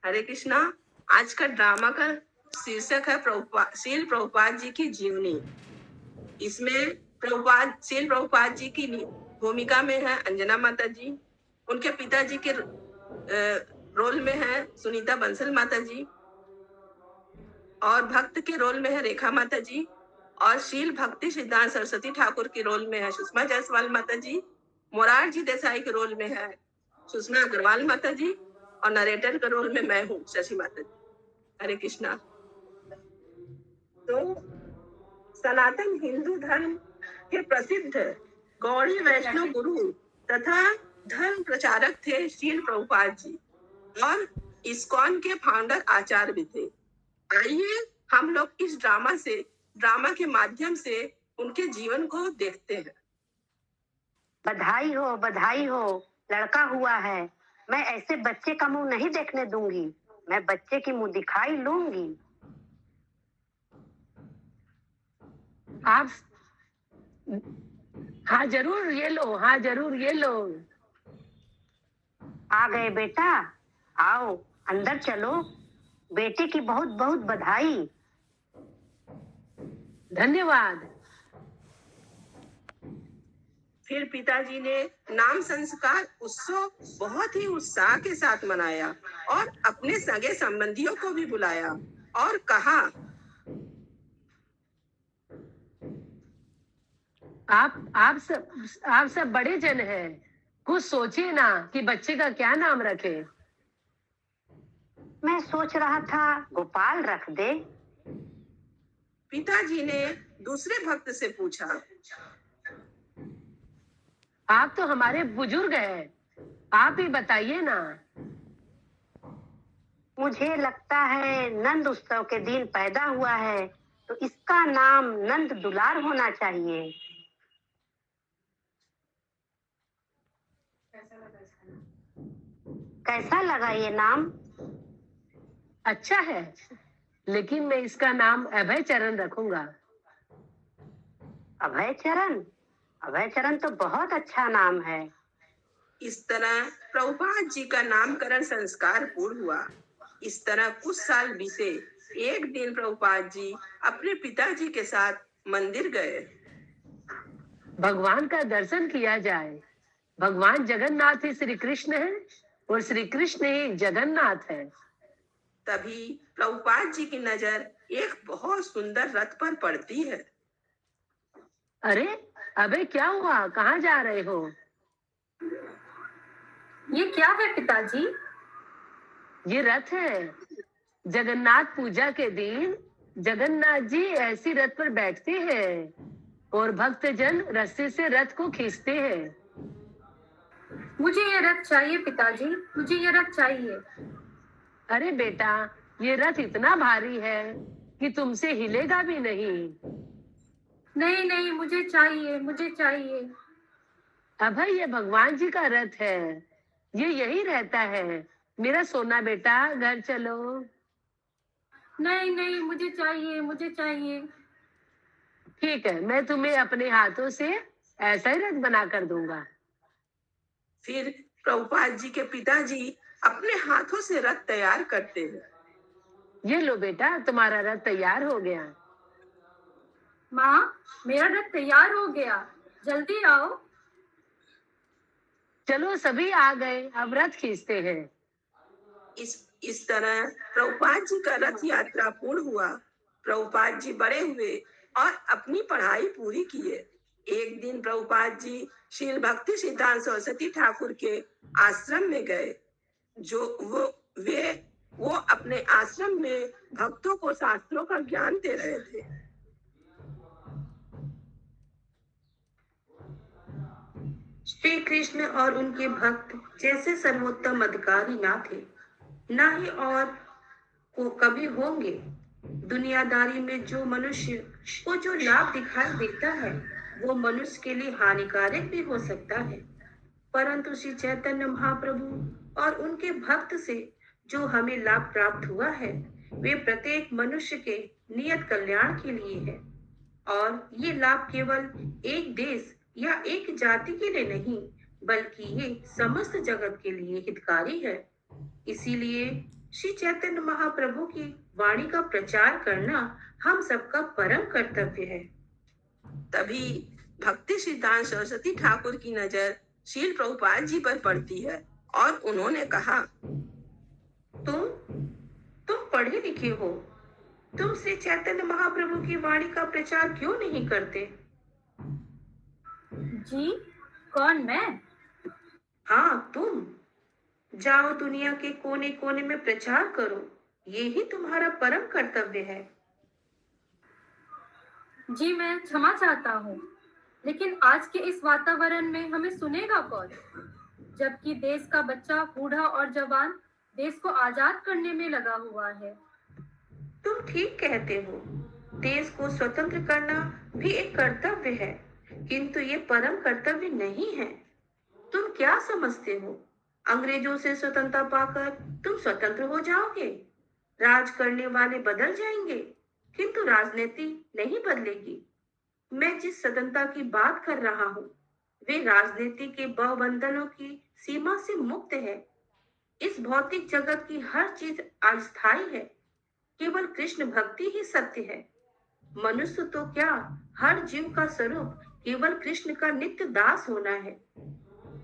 हरे कृष्णा। आज का ड्रामा का शीर्षक है शील प्रभुपाद जी की जीवनी। इसमें शील प्रभुपाद जी की भूमिका में है अंजना माता जी। उनके पिताजी के रोल में है सुनीता बंसल माता जी, और भक्त के रोल में है रेखा माता जी, और शील भक्ति सिद्धांत सरस्वती ठाकुर के रोल में है सुषमा जायसवाल माता जी। मोरारजी देसाई के रोल में है सुषमा अग्रवाल माता जी, और नरेटर के रोल में मैं हूँ शशि माता जी। हरे कृष्णा। तो सनातन हिंदू धर्म के प्रसिद्ध गौड़ी वैष्णव गुरु तथा धर्म प्रचारक थे शील प्रभुपाद जी, और इस्कॉन के फाउंडर आचार्य भी थे। आइए हम लोग इस ड्रामा के माध्यम से उनके जीवन को देखते हैं। बधाई हो, लड़का हुआ है। मैं ऐसे बच्चे का मुंह नहीं देखने दूंगी। मैं बच्चे की मुंह दिखाई लूंगी। आप हाँ जरूर ये लो। आ गए बेटा, आओ अंदर चलो। बेटे की बहुत बहुत बधाई। धन्यवाद। फिर पिताजी ने नाम संस्कार उत्सव बहुत ही उत्साह के साथ मनाया और अपने सगे संबंधियों को भी बुलाया और कहा, आप सब बड़े जन हैं, कुछ सोचिए ना कि बच्चे का क्या नाम रखे। मैं सोच रहा था गोपाल रख दे। पिताजी ने दूसरे भक्त से पूछा, आप तो हमारे बुजुर्ग हैं, आप ही बताइए ना। मुझे लगता है नंद उत्सव के दिन पैदा हुआ है, तो इसका नाम नंद दुलार होना चाहिए। कैसा लगा ये नाम? अच्छा है, लेकिन मैं इसका नाम अभय चरण रखूंगा। अभय चरण तो बहुत अच्छा नाम है। इस तरह प्रभुपाद जी का नामकरण संस्कार पूर्ण हुआ। इस तरह कुछ साल बीते। एक दिन प्रभुपाद जी अपने पिताजी के साथ मंदिर गए। भगवान का दर्शन किया जाए। भगवान जगन्नाथ ही श्री कृष्ण है और श्री कृष्ण ही जगन्नाथ है। तभी प्रभुपाद जी की नजर एक बहुत सुंदर रथ पर पड़ती है। अरे अबे क्या हुआ, कहाँ जा रहे हो? ये क्या है पिताजी? ये रथ है। जगन्नाथ पूजा के दिन जगन्नाथ जी ऐसी रथ पर बैठते हैं और भक्तजन रस्सी से रथ को खींचते हैं। मुझे ये रथ चाहिए पिताजी, मुझे ये रथ चाहिए। अरे बेटा, ये रथ इतना भारी है कि तुमसे हिलेगा भी नहीं। नहीं, मुझे चाहिए। अभय, ये भगवान जी का रथ है, ये यही रहता है। मेरा सोना बेटा, घर चलो। नहीं, मुझे चाहिए। ठीक है, मैं तुम्हें अपने हाथों से ऐसा ही रथ बना कर दूंगा। फिर प्रभुपाद जी के पिताजी अपने हाथों से रथ तैयार करते हैं। ये लो बेटा, तुम्हारा रथ तैयार हो गया। माँ, मेरा रथ तैयार हो गया, जल्दी आओ। चलो सभी आ गए, अब रथ खींचते हैं। इस तरह प्रभुपाद जी का रथ यात्रा पूर्ण हुआ। प्रभुपाद जी बड़े हुए और अपनी पढ़ाई पूरी किए। एक दिन प्रभुपाद जी शील भक्ति सिद्धांत सरस्वती ठाकुर के आश्रम में गए। वो अपने आश्रम में भक्तों को शास्त्रों का ज्ञान दे रहे थे। श्री कृष्ण और उनके भक्त जैसे सर्वोत्तम अधिकारी ना थे, ना ही और को कभी होंगे। दुनियादारी में जो मनुष्य को जो लाभ दिखाई देता है, वो मनुष्य के लिए हानिकारक भी हो सकता है। परंतु श्री चैतन्य महाप्रभु और उनके भक्त से जो हमें लाभ प्राप्त हुआ है, वे प्रत्येक मनुष्य के नियत कल्याण के लिए है। और ये लाभ केवल एक देश या एक जाति के लिए नहीं, बल्कि ये समस्त जगत के लिए हितकारी है। इसीलिए श्री चैतन्य महाप्रभु की वाणी का प्रचार करना हम सबका परम कर्तव्य है। तभी भक्ति सिद्धांत सरस्वती ठाकुर की नजर शील प्रभुपाद जी पर पड़ती है और उन्होंने कहा, तुम पढ़े लिखे हो, तुम श्री चैतन्य महाप्रभु की वाणी का प्रचार क्यों नहीं करते? जी, कौन मैं? हाँ, तुम जाओ, दुनिया के कोने कोने में प्रचार करो, ये ही तुम्हारा परम कर्तव्य है। जी, मैं क्षमा चाहता हूँ, लेकिन आज के इस वातावरण में हमें सुनेगा कौन? जबकि देश का बच्चा, बूढ़ा और जवान देश को आजाद करने में लगा हुआ है। तुम ठीक कहते हो, देश को स्वतंत्र करना भी एक कर्तव्य है, किंतु ये परम कर्तव्य नहीं है। तुम क्या समझते हो, अंग्रेजों से स्वतंत्रता पाकर तुम स्वतंत्र हो जाओगे? राज करने वाले बदल जाएंगे, किंतु राजनीति नहीं बदलेगी। मैं जिस स्वतंत्रता की बात कर रहा हूँ, वे राजनीति के बहुबंधनों की सीमा से मुक्त है। इस भौतिक जगत की हर चीज अस्थायी है, केवल कृष्ण भक्ति ही सत्य है। मनुष्य तो क्या, हर जीव का स्वरूप केवल कृष्ण का नित्य दास होना है।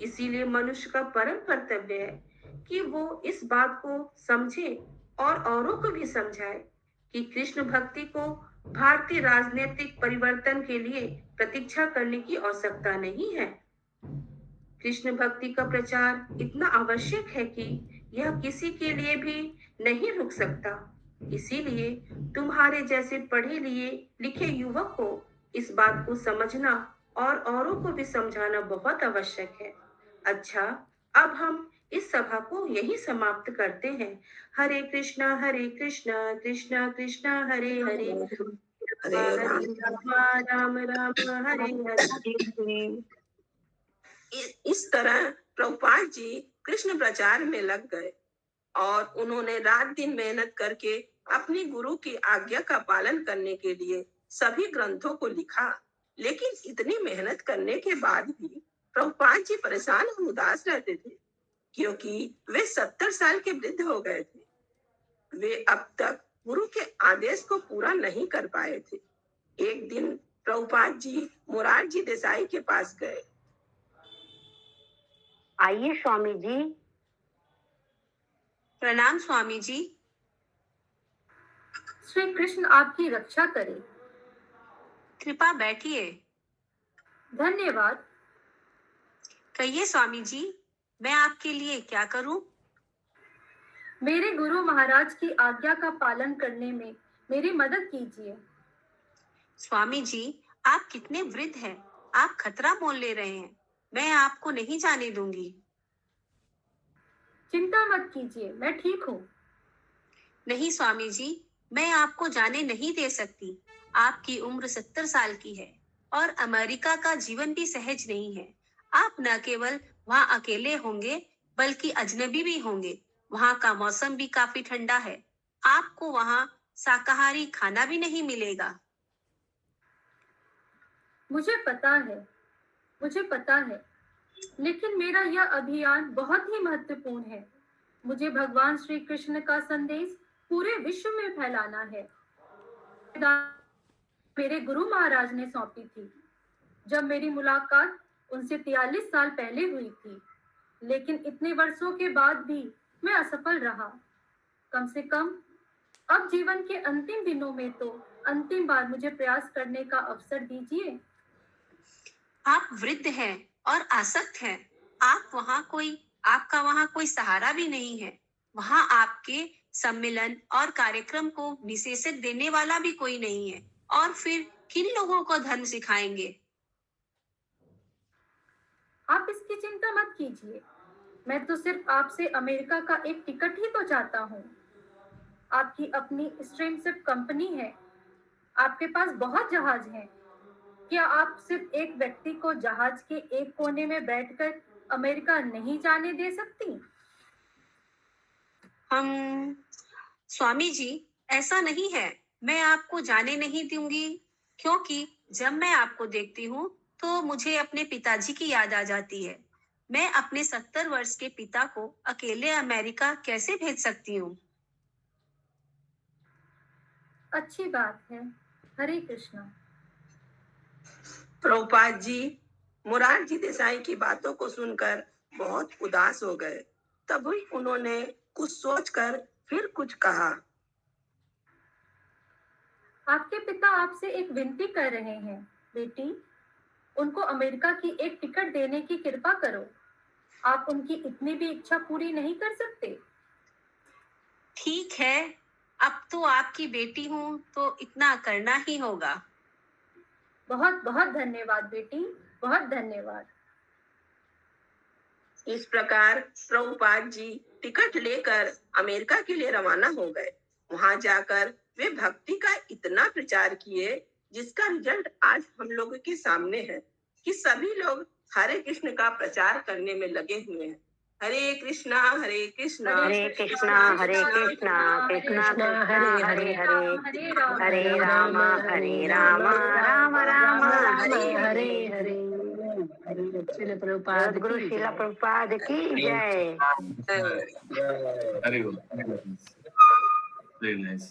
इसीलिए मनुष्य का परम कर्तव्य है कि वो इस बात को समझे और औरों को भी समझाए कि कृष्ण भक्ति को भारतीय राजनीतिक परिवर्तन के लिए प्रतीक्षा करने की आवश्यकता नहीं है। कृष्ण भक्ति का प्रचार इतना आवश्यक है कि यह किसी के लिए भी नहीं रुक सकता। इसीलिए तुम्हारे जैसे पढ़े लिखे युवक को इस बात को समझना और औरों को भी समझाना बहुत आवश्यक है। अच्छा, अब हम इस सभा को यही समाप्त करते हैं। हरे कृष्णा कृष्णा कृष्णा हरे हरे, हरे राम राम राम हरे हरे। इस तरह प्रभुपाद जी कृष्ण प्रचार में लग गए और उन्होंने रात दिन मेहनत करके अपनी गुरु की आज्ञा का पालन करने के लिए सभी ग्रंथों को लिखा। लेकिन इतनी मेहनत करने के बाद भी प्रभुपाद जी परेशान और उदास रहते थे, क्योंकि वे 70 साल के वृद्ध हो गए थे। वे अब तक गुरु के आदेश को पूरा नहीं कर पाए थे। एक दिन प्रभुपाद जी मोरारजी देसाई के पास गए। आइए स्वामी जी। प्रणाम स्वामी जी। श्री कृष्ण आपकी रक्षा करे। कृपा बैठिए। धन्यवाद। कहिए स्वामी जी, मैं आपके लिए क्या करूं? मेरे गुरु महाराज की आज्ञा का पालन करने में मेरी मदद कीजिए। स्वामी जी, आप कितने वृद्ध हैं, आप खतरा मोल ले रहे हैं। मैं आपको नहीं जाने दूंगी। चिंता मत कीजिए, मैं ठीक हूँ। नहीं स्वामी जी, मैं आपको जाने नहीं दे सकती। आपकी उम्र 70 साल की है और अमेरिका का जीवन भी सहज नहीं है। आप न केवल वहाँ अकेले होंगे, बल्कि अजनबी भी होंगे। वहाँ का मौसम भी काफी ठंडा है। आपको वहाँ शाकाहारी खाना भी नहीं मिलेगा। मुझे पता है, लेकिन मेरा यह अभियान बहुत ही महत्वपूर्ण है। मुझे भगवान श्री कृष्ण का संदेश पूरे विश्व में फैलाना है। मेरे गुरु महाराज ने सौंपी थी जब मेरी मुलाकात उनसे 43 साल पहले हुई थी, लेकिन इतने वर्षों के बाद भी मैं असफल रहा। कम से कम अब जीवन के अंतिम दिनों में तो अंतिम बार मुझे प्रयास करने का अवसर दीजिए। आप वृद्ध हैं और आसक्त हैं। आपका वहाँ कोई सहारा भी नहीं है। वहाँ आपके सम्मेलन और कार्यक्रम को विशेषज्ञ देने वाला भी कोई नहीं है। और फिर किन लोगों को धर्म सिखाएंगे? आप इसकी चिंता मत कीजिए। मैं तो सिर्फ आपसे अमेरिका का एक टिकट ही तो चाहता हूँ। आपकी अपनी स्ट्रीमशिप कंपनी है। आपके पास बहुत जहाज हैं। क्या आप सिर्फ एक व्यक्ति को जहाज के एक कोने में बैठकर अमेरिका नहीं जाने दे सकती? स्वामी जी, ऐसा नहीं है। मैं आपको जाने नहीं दूंगी, क्योंकि जब मैं आपको देखती हूँ तो मुझे अपने पिताजी की याद आ जाती है। मैं अपने 70 वर्ष के पिता को अकेले अमेरिका कैसे भेज सकती हूँ? अच्छी बात है। हरे कृष्णा। प्रभुपाद जी मोरारजी देसाई की बातों को सुनकर बहुत उदास हो गए। तभी उन्होंने कुछ सोचकर फिर कुछ कहा। आपके पिता आपसे एक विनती कर रहे हैं बेटी, उनको अमेरिका की एक टिकट देने की कृपा करो। आप उनकी इतनी भी इच्छा पूरी नहीं कर सकते? ठीक है, अब तो आपकी बेटी हूँ तो इतना करना ही होगा। बहुत बहुत धन्यवाद बेटी, बहुत धन्यवाद। इस प्रकार प्रभुपाद जी टिकट लेकर अमेरिका के लिए रवाना हो गए। वहां जाकर वे भक्ति का इतना प्रचार किए जिसका रिजल्ट आज हम लोगों के सामने है कि सभी लोग हरे कृष्ण का प्रचार करने में लगे हुए हैं। हरे कृष्णा हरे कृष्णा हरे कृष्णा हरे कृष्णा कृष्णा कृष्णा हरे हरे हरे राम राम राम हरे हरे हरे। श्रील प्रभुपाद सद्गुरु की शिला जय। प्रभुपाद की जय। Very good. Very nice.